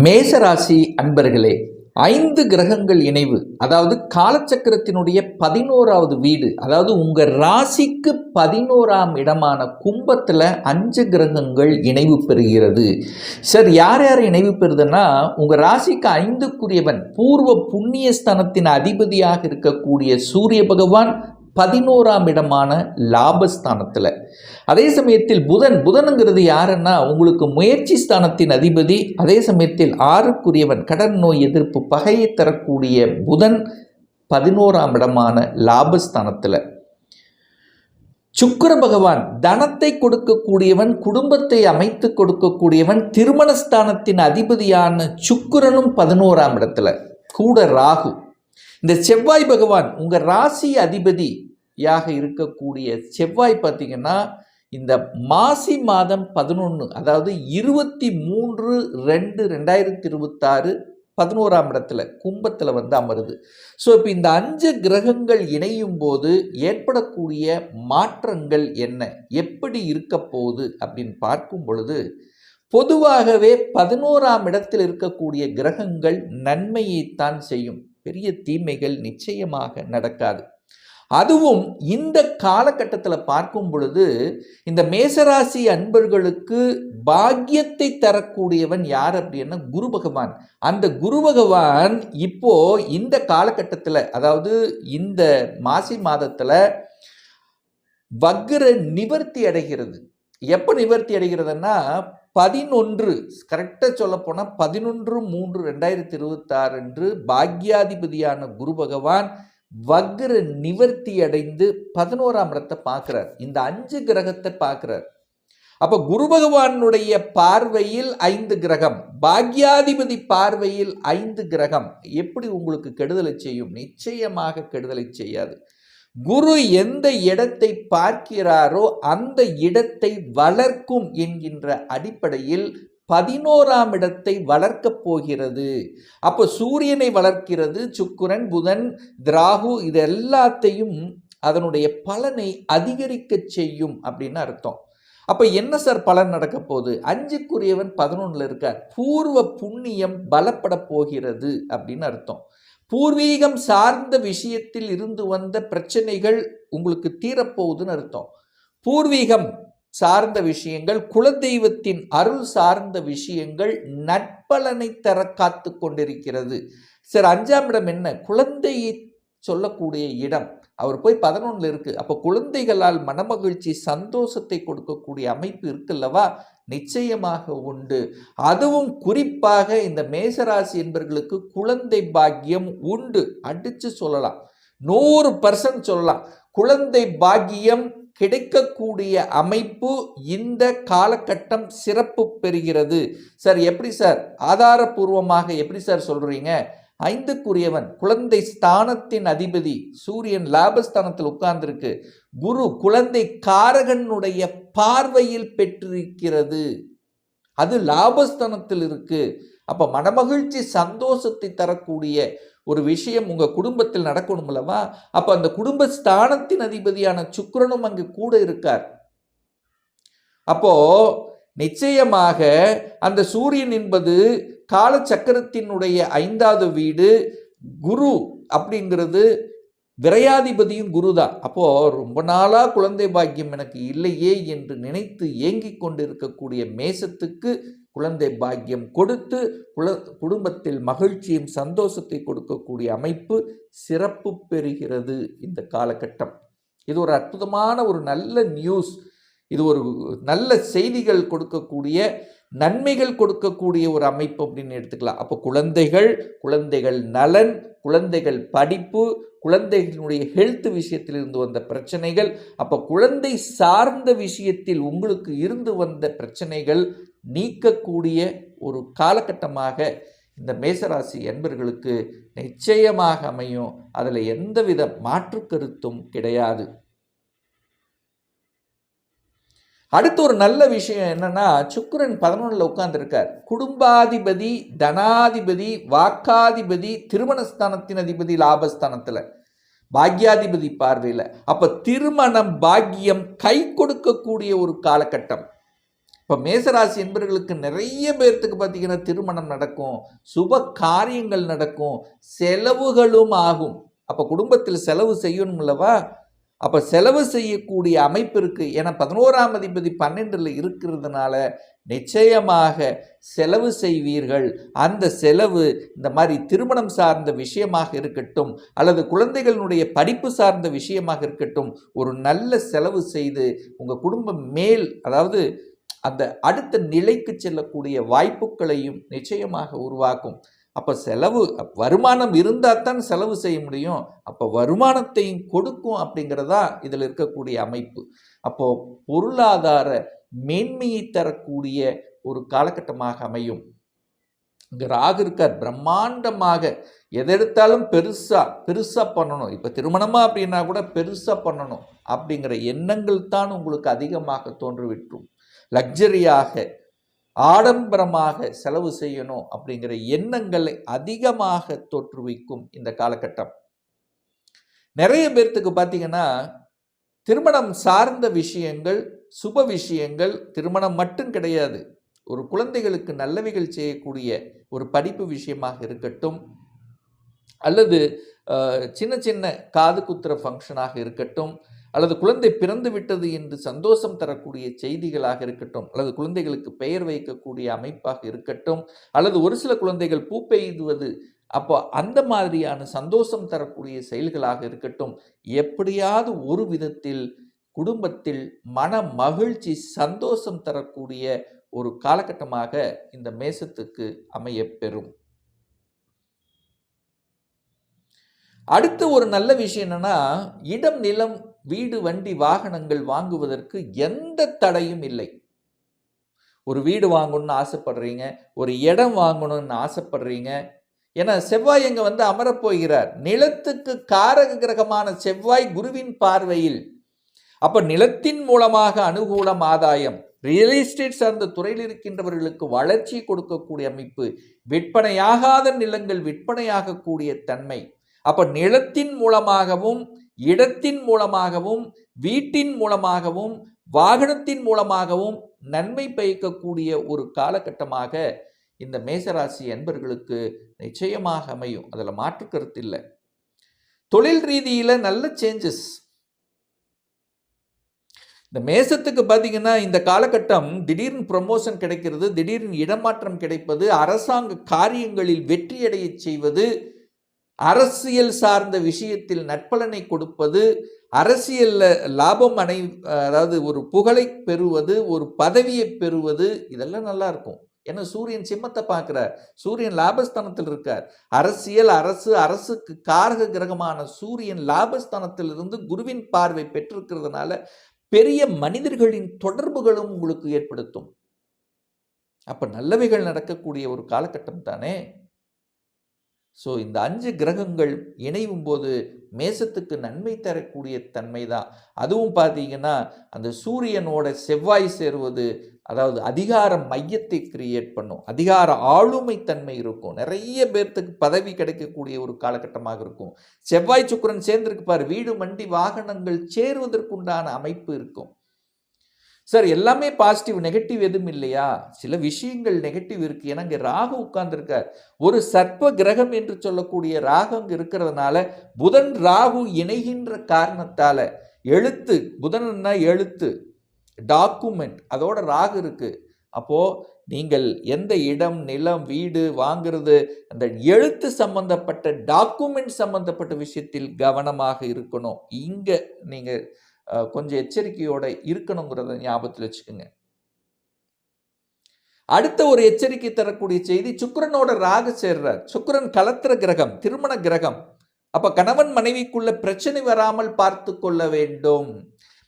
மேசராசி அன்பர்களே, 5 கிரகங்கள் இணைவு, அதாவது காலச்சக்கரத்தினுடைய 11வது வீடு, அதாவது உங்க ராசிக்கு 11ஆம் இடமான கும்பத்தில் 5 கிரகங்கள் இணைவு பெறுகிறது. சார், யார் யார் இணைவு பெறுதுன்னா, உங்க ராசிக்கு 5க்குரியவன் பூர்வ புண்ணியஸ்தானத்தின் அதிபதியாக இருக்கக்கூடிய சூரிய பகவான் 11ஆம் இடமான லாபஸ்தானத்தில். அதே சமயத்தில் புதனுங்கிறது யாருன்னா உங்களுக்கு முயற்சி ஸ்தானத்தின் அதிபதி. அதே சமயத்தில் 6க்குரியவன் கடன் நோய் எதிர்ப்பு பகையை தரக்கூடிய புதன் 11ஆம் இடமான லாபஸ்தானத்தில். சுக்கிர பகவான் தனத்தை கொடுக்கக்கூடியவன், குடும்பத்தை அமைத்து கொடுக்கக்கூடியவன், திருமணஸ்தானத்தின் அதிபதியான சுக்கிரனும் 11ஆம் இடத்துல. கூட ராகு. இந்த செவ்வாய் பகவான் உங்கள் ராசி அதிபதியாக இருக்கக்கூடிய செவ்வாய் பார்த்தீங்கன்னா இந்த மாசி மாதம் 11, அதாவது 23/2/2026 11ஆம் இடத்துல கும்பத்தில் அமருது. ஸோ இப்போ இந்த 5 கிரகங்கள் இணையும் போது ஏற்படக்கூடிய மாற்றங்கள் என்ன, எப்படி இருக்க போகுது அப்படின்னு பார்க்கும் பொழுது, பொதுவாகவே 11ஆம் இடத்தில் இருக்கக்கூடிய கிரகங்கள் நன்மையைத்தான் செய்யும். பெரிய தீமைகள் நிச்சயமாக நடக்காது. அதுவும் இந்த காலகட்டத்தில் பார்க்கும் பொழுது இந்த மேசராசி அன்பர்களுக்கு பாக்கியத்தை தரக்கூடியவன் யார் அப்படின்னா குரு பகவான். அந்த குரு பகவான் இப்போ இந்த காலகட்டத்தில், அதாவது இந்த மாசி மாதத்தில் வக்ர நிவர்த்தி அடைகிறது. எப்போ நிவர்த்தி அடைகிறதுன்னா 11, கரெக்டாக சொல்ல போனால் 11/3/2026 அன்று பாக்யாதிபதியான குரு பகவான் வக்ர நிவர்த்தி அடைந்து 11ஆம் இடத்தை பார்க்கிறார். இந்த 5 கிரகத்தை பார்க்கிறார். அப்போ குரு பகவானுடைய பார்வையில் 5 கிரகம், பாக்யாதிபதி பார்வையில் 5 கிரகம் எப்படி உங்களுக்கு கெடுதலை செய்யும்? நிச்சயமாக கெடுதலை செய்யாது. குரு எந்த இடத்தை பார்க்கிறாரோ அந்த இடத்தை வளர்க்கும் என்கின்ற அடிப்படையில் 11ஆம் இடத்தை வளர்க்கப் போகிறது. அப்போ சூரியனை வளர்க்கிறது சுக்கிரன், புதன், ராகு, இது எல்லாத்தையும் அதனுடைய பலனை அதிகரிக்க செய்யும் அப்படின்னு அர்த்தம். அப்போ என்ன சார் பலன் நடக்க போகுது? 5க்குரியவன் 11ல் இருக்கார். பூர்வ புண்ணியம் பலப்பட போகிறது அப்படின்னு அர்த்தம். பூர்வீகம் சார்ந்த விஷயத்தில் இருந்து வந்த பிரச்சனைகள் உங்களுக்கு தீரப்போகுதுன்னு அர்த்தம். பூர்வீகம் சார்ந்த விஷயங்கள், குலதெய்வத்தின் அருள் சார்ந்த விஷயங்கள் நற்பலனை தர காத்து கொண்டிருக்கிறது. சார், 5ஆம் இடம் என்ன? குழந்தையை சொல்லக்கூடிய இடம். அவர் போய் 11ல் இருக்கு. அப்போ குழந்தைகளால் மனமகிழ்ச்சி, சந்தோஷத்தை கொடுக்கக்கூடிய அமைப்பு இருக்குல்லவா? நிச்சயமாக உண்டு. அதுவும் குறிப்பாக இந்த மேசராசி என்பவர்களுக்கு குழந்தை பாக்கியம் உண்டு. அடிச்சு சொல்லலாம், 100% சொல்லலாம். குழந்தை பாக்கியம் கிடைக்கக்கூடிய அமைப்பு இந்த காலகட்டம் சிறப்பு பெறுகிறது. சார், எப்படி சார் ஆதாரபூர்வமாக எப்படி சார் சொல்றீங்க? 5க்குரியவன் குழந்தை ஸ்தானத்தின் அதிபதி சூரியன் லாபஸ்தானத்தில் உட்கார்ந்திருக்கு. குரு குழந்தை காரகனுடைய பார்வையில் பெற்றிருக்கிறது. அது லாபஸ்தானத்தில் இருக்கு. அப்ப மனமகிழ்ச்சி, சந்தோஷத்தை தரக்கூடிய ஒரு விஷயம் உங்க குடும்பத்தில் நடக்கணும் அல்லவா? அப்ப அந்த குடும்ப ஸ்தானத்தின் அதிபதியான சுக்கிரனும் அங்கு கூட இருக்கார். அப்போ நிச்சயமாக அந்த சூரியன் என்பது காலச்சக்கரத்தினுடைய 5வது வீடு. குரு அப்படிங்கிறது விரையாதிபதியும் குரு தான். அப்போ ரொம்ப நாளா குழந்தை பாக்கியம் எனக்கு இல்லையே என்று நினைத்து ஏங்கிக் கொண்டிருக்கக்கூடிய மேசத்துக்கு குழந்தை பாக்கியம் கொடுத்து குடும்பத்தில் மகிழ்ச்சியும் சந்தோஷத்தை கொடுக்கக்கூடிய அமைப்பு சிறப்பு பெறுகிறது இந்த காலகட்டம். இது ஒரு அற்புதமான ஒரு நல்ல நியூஸ். இது ஒரு நல்ல செய்திகள் கொடுக்கக்கூடிய, நன்மைகள் கொடுக்கக்கூடிய ஒரு அமைப்பு அப்படின்னு எடுத்துக்கலாம். அப்போ குழந்தைகள் நலன், குழந்தைகள் படிப்பு, குழந்தைகளுடைய ஹெல்த் விஷயத்தில் இருந்து வந்த பிரச்சனைகள், அப்போ குழந்தை சார்ந்த விஷயத்தில் உங்களுக்கு இருந்து வந்த பிரச்சனைகள் நீக்கக்கூடிய ஒரு காலகட்டமாக இந்த மேசராசி என்பர்களுக்கு நிச்சயமாக அமையும். அதில் எந்தவித மாற்று கருத்தும் கிடையாது. அடுத்து ஒரு நல்ல விஷயம் என்னன்னா, சுக்கிரன் 11ல் உட்கார்ந்துருக்கார். குடும்பாதிபதி, தனாதிபதி, வாக்காதிபதி, திருமணஸ்தானத்தின் அதிபதி லாபஸ்தானத்தில், பாக்யாதிபதி பார்வையில். அப்போ திருமணம் பாக்கியம் கை கொடுக்கக்கூடிய ஒரு காலகட்டம். இப்போ மேசராசி என்பவர்களுக்கு நிறைய பேர்த்துக்கு பார்த்தீங்கன்னா திருமணம் நடக்கும், சுப காரியங்கள் நடக்கும், செலவுகளும் ஆகும். அப்போ குடும்பத்தில் செலவு செய்யணும் அல்லவா? அப்போ செலவு செய்யக்கூடிய அமைப்பு இருக்குது. ஏன்னா 11ஆம் அதிபதி 12ல் இருக்கிறதுனால நிச்சயமாக செலவு செய்வீர்கள். அந்த செலவு இந்த மாதிரி திருமணம் சார்ந்த விஷயமாக இருக்கட்டும், அல்லது குழந்தைகளுடைய படிப்பு சார்ந்த விஷயமாக இருக்கட்டும், ஒரு நல்ல செலவு செய்து உங்கள் குடும்பம் மேல், அதாவது அந்த அடுத்த நிலைக்கு செல்லக்கூடிய வாய்ப்புகளையும் நிச்சயமாக உருவாக்கும். அப்போ செலவு, வருமானம் இருந்தால் தான் செலவு செய்ய முடியும். அப்போ வருமானத்தையும் கொடுக்கும் அப்படிங்கிறதா இதில் இருக்கக்கூடிய அமைப்பு. அப்போது பொருளாதார மேன்மையை தரக்கூடிய ஒரு காலகட்டமாக அமையும். இங்கே ராகு இருக்கார், பிரம்மாண்டமாக எதெடுத்தாலும் பெருசாக பண்ணணும். இப்போ திருமணமா அப்படின்னா கூட பெருசாக பண்ணணும் அப்படிங்கிற எண்ணங்கள் தான் உங்களுக்கு அதிகமாக தோன்றிவிட்டுரும். லக்ஸரியாக, ஆடம்பரமாக செலவு செய்யணும் அப்படிங்கிற எண்ணங்களை அதிகமாக தோற்றுவிக்கும் இந்த காலகட்டம். நிறைய பேர்த்துக்கு பார்த்தீங்கன்னா திருமணம் சார்ந்த விஷயங்கள், சுப விஷயங்கள், திருமணம் மட்டும் கிடையாது, ஒரு குழந்தைகளுக்கு நல்லவைகள் செய்யக்கூடிய ஒரு படிப்பு விஷயமாக இருக்கட்டும், அல்லது சின்ன சின்ன காது குத்துற ஃபங்க்ஷனாக இருக்கட்டும், அல்லது குழந்தை பிறந்து விட்டது என்று சந்தோஷம் தரக்கூடிய செய்திகளாக இருக்கட்டும், அல்லது குழந்தைகளுக்கு பெயர் வைக்கக்கூடிய அமைப்பாக இருக்கட்டும், அல்லது ஒரு சில குழந்தைகள் பூ பெய்துவது, அப்போ அந்த மாதிரியான சந்தோஷம் தரக்கூடிய செயல்களாக இருக்கட்டும், எப்படியாவது ஒரு விதத்தில் குடும்பத்தில் மன மகிழ்ச்சி, சந்தோஷம் தரக்கூடிய ஒரு காலகட்டமாக இந்த மேசத்துக்கு அமையப்பெறும். அடுத்த ஒரு நல்ல விஷயம் என்னன்னா, இடம், நிலம், வீடு, வண்டி, வாகனங்கள் வாங்குவதற்கு எந்த தடையும் இல்லை. ஒரு வீடு வாங்கணும்னு ஆசைப்படுறீங்க, ஒரு இடம் வாங்கணும்னு ஆசைப்படுறீங்க. ஏன்னா செவ்வாய் அங்கே அமரப்போகிறார். நிலத்துக்கு காரக கிரகமான செவ்வாய் குருவின் பார்வையில். அப்போ நிலத்தின் மூலமாக அனுகூலம், ஆதாயம், ரியல் எஸ்டேட் சார்ந்த துறையில் இருக்கின்றவர்களுக்கு வளர்ச்சி கொடுக்கக்கூடிய அமைப்பு, விற்பனையாகாத நிலங்கள் விற்பனையாகக்கூடிய தன்மை. அப்போ நிலத்தின் மூலமாகவும், இடத்தின் மூலமாகவும், வீட்டின் மூலமாகவும், வாகனத்தின் மூலமாகவும் நன்மை பயக்கக்கூடிய ஒரு காலகட்டமாக இந்த மேசராசி அன்பர்களுக்கு நிச்சயமாக அமையும். அதில் மாற்று கருத்து இல்லை. தொழில் ரீதியில் நல்ல சேஞ்சஸ். இந்த மேசத்துக்கு பார்த்தீங்கன்னா இந்த காலகட்டம் திடீர்னு ப்ரமோஷன் கிடைக்கிறது, திடீர்னு இடமாற்றம் கிடைப்பது, அரசாங்க காரியங்களில் வெற்றியடைய செய்வது, அரசியல் சார்ந்த விஷயத்தில் நற்பலனை கொடுப்பது, அரசியலில் லாபம் அதாவது ஒரு புகழை பெறுவது, ஒரு பதவியை பெறுவது, இதெல்லாம் நல்லா இருக்கும். ஏன்னா சூரியன் சிம்மத்தை பார்க்கிறார், சூரியன் லாபஸ்தானத்தில் இருக்கார். அரசியல், அரசுக்கு காரக கிரகமான சூரியன் லாபஸ்தானத்திலிருந்து குருவின் பார்வை பெற்றிருக்கிறதுனால பெரிய மனிதர்களின் தொடர்புகளும் உங்களுக்கு ஏற்படுத்தும். அப்ப நல்லவைகள் நடக்கக்கூடிய ஒரு காலகட்டம் தானே. ஸோ இந்த 5 கிரகங்கள் இணையும் போது மேசத்துக்கு நன்மை தரக்கூடிய தன்மை தான். அதுவும் பார்த்தீங்கன்னா அந்த சூரியனோட செவ்வாய் சேருவது, அதாவது அதிகார மையத்தை கிரியேட் பண்ணும், அதிகார ஆளுமை தன்மை இருக்கும், நிறைய பேர்த்துக்கு பதவி கிடைக்கக்கூடிய ஒரு காலகட்டமாக இருக்கும். செவ்வாய் சுக்கிரன் சேர்ந்திருக்கு பாரு, வீடு, வண்டி, வாகனங்கள் சேருவதற்குண்டான அமைப்பு இருக்கும். சார் எல்லாமே பாசிட்டிவ், நெகட்டிவ் எதுவும் இல்லையா? சில விஷயங்கள் நெகட்டிவ் இருக்கு. ஏன்னா இங்கே ராகு உட்கார்ந்துருக்கார். ஒரு சர்ப்ப கிரகம் என்று சொல்லக்கூடிய ராகு அங்கே இருக்கிறதுனால, புதன் ராகு இணைகின்ற காரணத்தால, எழுத்து, புதன்னா எழுத்து, டாக்குமெண்ட், அதோட ராகு இருக்கு. அப்போ நீங்கள் எந்த இடம், நிலம், வீடு வாங்கிறது, அந்த எழுத்து சம்பந்தப்பட்ட டாக்குமெண்ட் சம்பந்தப்பட்ட விஷயத்தில் கவனமாக இருக்கணும். இங்க நீங்க கொஞ்சம் எச்சரிக்கையோட இருக்கணுங்கிறத ஞாபகத்தில் வச்சுக்கோங்க. அடுத்த ஒரு எச்சரிக்கை தரக்கூடிய செய்தி, சுக்கிரனோட ராகு சேர்றார். சுக்கிரன் கலத்திர கிரகம், திருமண கிரகம். அப்ப கணவன் மனைவிக்குள்ள பிரச்சனை வராமல் பார்த்து கொள்ள வேண்டும்.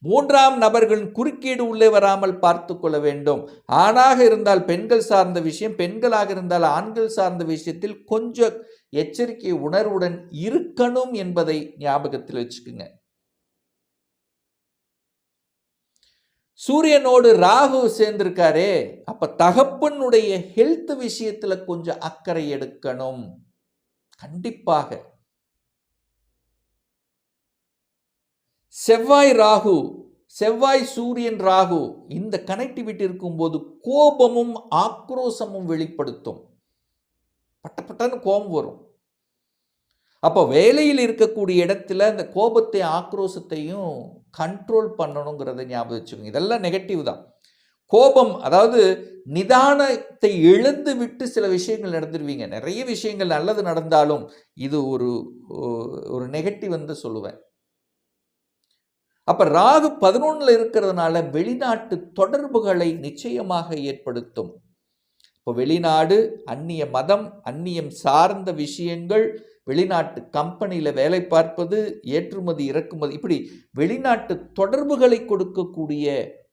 3ஆம் நபர்களின் குறுக்கீடு உள்ளே வராமல் பார்த்து கொள்ள வேண்டும். ஆணாக இருந்தால் பெண்கள் சார்ந்த விஷயம், பெண்களாக இருந்தால் ஆண்கள் சார்ந்த விஷயத்தில் கொஞ்சம் எச்சரிக்கை உணர்வுடன் இருக்கணும் என்பதை ஞாபகத்தில் வச்சுக்கோங்க. சூரியனோடு ராகு சேர்ந்திருக்காரே, அப்ப தகப்பனுடைய ஹெல்த் விஷயத்துல கொஞ்சம் அக்கறை எடுக்கணும். கண்டிப்பாக செவ்வாய் ராகு செவ்வாய், சூரியன், ராகு இந்த கனெக்டிவிட்டி இருக்கும்போது கோபமும் ஆக்ரோசமும் வெளிப்படுத்தும். பட்டப்பட்டன்னு கோபம் வரும். அப்போ வேலையில் இருக்கக்கூடிய இடத்துல அந்த கோபத்தை ஆக்ரோசத்தையும் கண்ட்ரோல் பண்ணணுங்கிறத ஞாபகம் வச்சுக்கோங்க. இதெல்லாம் நெகட்டிவ் தான். கோபம், அதாவது நிதானத்தை இழந்து விட்டு சில விஷயங்கள் நடந்துருவீங்க. நிறைய விஷயங்கள் நல்லது நடந்தாலும் இது ஒரு நெகட்டிவ் வந்து சொல்லுவேன். அப்ப ராகு 11ல் இருக்கிறதுனால வெளிநாட்டு தொடர்புகளை நிச்சயமாக ஏற்படுத்தும். இப்போ வெளிநாடு, அந்நிய மதம், அந்நியம் சார்ந்த விஷயங்கள், வெளிநாட்டு கம்பெனியில் வேலை பார்ப்பது, ஏற்றுமதி இறக்குமதி, இப்படி வெளிநாட்டு தொடர்புகளை கொடுக்கக்கூடிய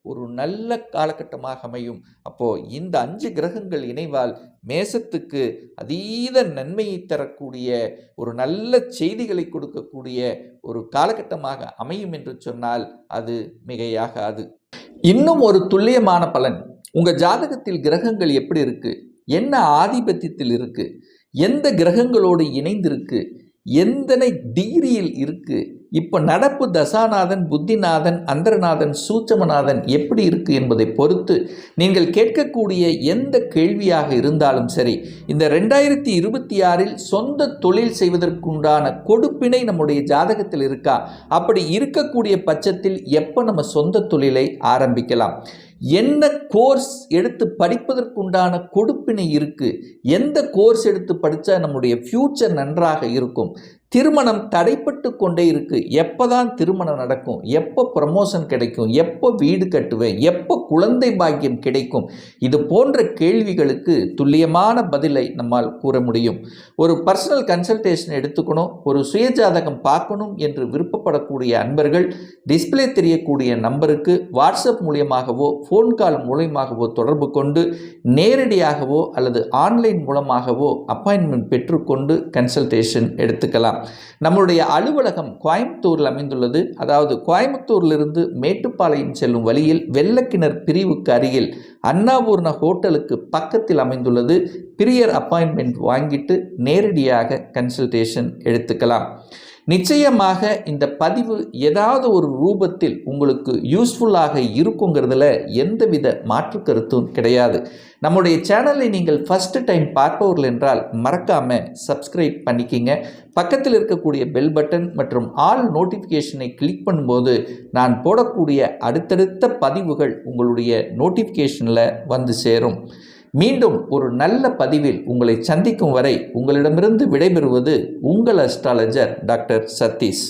ஒரு நல்ல காலகட்டமாக அமையும். அப்போ இந்த 5 கிரகங்கள் இணைவால் மேசத்துக்கு அதீத நன்மையை தரக்கூடிய ஒரு நல்ல செய்திகளை கொடுக்கக்கூடிய ஒரு காலகட்டமாக அமையும் என்று சொன்னால் அது மிகையாகாது. இன்னும் ஒரு துல்லியமான பலன், உங்க ஜாதகத்தில் கிரகங்கள் எப்படி இருக்கு, என்ன ஆதிபத்தியத்தில் இருக்கு, எந்த கிரகங்களோடு இணைந்திருக்கு, எந்தனை டிகிரியில் இருக்கு, இப்போ நடப்பு தசாநாதன், புத்திநாதன், அந்தரநாதன், சூட்சமநாதன் எப்படி இருக்கு என்பதை பொறுத்து நீங்கள் கேட்கக்கூடிய எந்த கேள்வியாக இருந்தாலும் சரி, இந்த 2026இல் சொந்த தொழில் செய்வதற்குண்டான கொடுப்பினை நம்முடைய ஜாதகத்தில் இருக்கா, அப்படி இருக்கக்கூடிய பட்சத்தில் எப்போ நம்ம சொந்த தொழிலை ஆரம்பிக்கலாம், என்ன கோர்ஸ் எடுத்து படிப்பதற்குண்டான கொடுப்பினை இருக்கு, எந்த கோர்ஸ் எடுத்து படித்தா நம்முடைய ஃபியூச்சர் நன்றாக இருக்கும், திருமணம் தடைப்பட்டு கொண்டே இருக்கு, எப்போதான் திருமணம் நடக்கும், எப்போ ப்ரமோஷன் கிடைக்கும், எப்போ வீடு கட்டுவேன், எப்போ குழந்தை பாக்கியம் கிடைக்கும், இது போன்ற கேள்விகளுக்கு துல்லியமான பதிலை நம்மால் கூற முடியும். ஒரு பர்சனல் கன்சல்டேஷன் எடுத்துக்கணும், ஒரு சுயஜாதகம் பார்க்கணும் என்று விருப்பப்படக்கூடிய அன்பர்கள் டிஸ்பிளே தெரியக்கூடிய நம்பருக்கு வாட்ஸ்அப் மூலியமாகவோ ஃபோன் கால் மூலமாகவோ தொடர்பு கொண்டு நேரடியாகவோ அல்லது ஆன்லைன் மூலமாகவோ அப்பாயின்மெண்ட் பெற்றுக்கொண்டு கன்சல்டேஷன் எடுத்துக்கலாம். நம்முடைய அலுவலகம் கோயம்புத்தூரில் அமைந்துள்ளது. அதாவது கோயம்புத்தூரிலிருந்து மேட்டுப்பாளையம் செல்லும் வழியில் வெள்ளக்கிணர் பிரிவுக்கு அருகில் அன்னபூர்ணா ஹோட்டலுக்கு பக்கத்தில் அமைந்துள்ளது. பிரியர் அப்பாயின்மெண்ட் வாங்கிட்டு நேரடியாக கன்சல்டேஷன் எடுத்துக்கலாம். நிச்சயமாக இந்த பதிவு ஏதாவது ஒரு ரூபத்தில் உங்களுக்கு யூஸ்ஃபுல்லாக இருக்குங்கிறதுல எந்தவித மாற்று கருத்தும் கிடையாது. நம்முடைய சேனலை நீங்கள் ஃபஸ்ட்டு டைம் பார்ப்பவர்கள் என்றால் மறக்காமல் சப்ஸ்கிரைப் பண்ணிக்கிங்க. பக்கத்தில் இருக்கக்கூடிய பெல் பட்டன் மற்றும் ஆல் நோட்டிஃபிகேஷனை கிளிக் பண்ணும்போது நான் போடக்கூடிய அடுத்தடுத்த பதிவுகள் உங்களுடைய நோட்டிஃபிகேஷனில் வந்து சேரும். மீண்டும் ஒரு நல்ல பதிவில் உங்களை சந்திக்கும் வரை உங்களிடமிருந்து விடைபெறுவது உங்கள் அஸ்ட்ராலஜர் டாக்டர் சதீஷ்.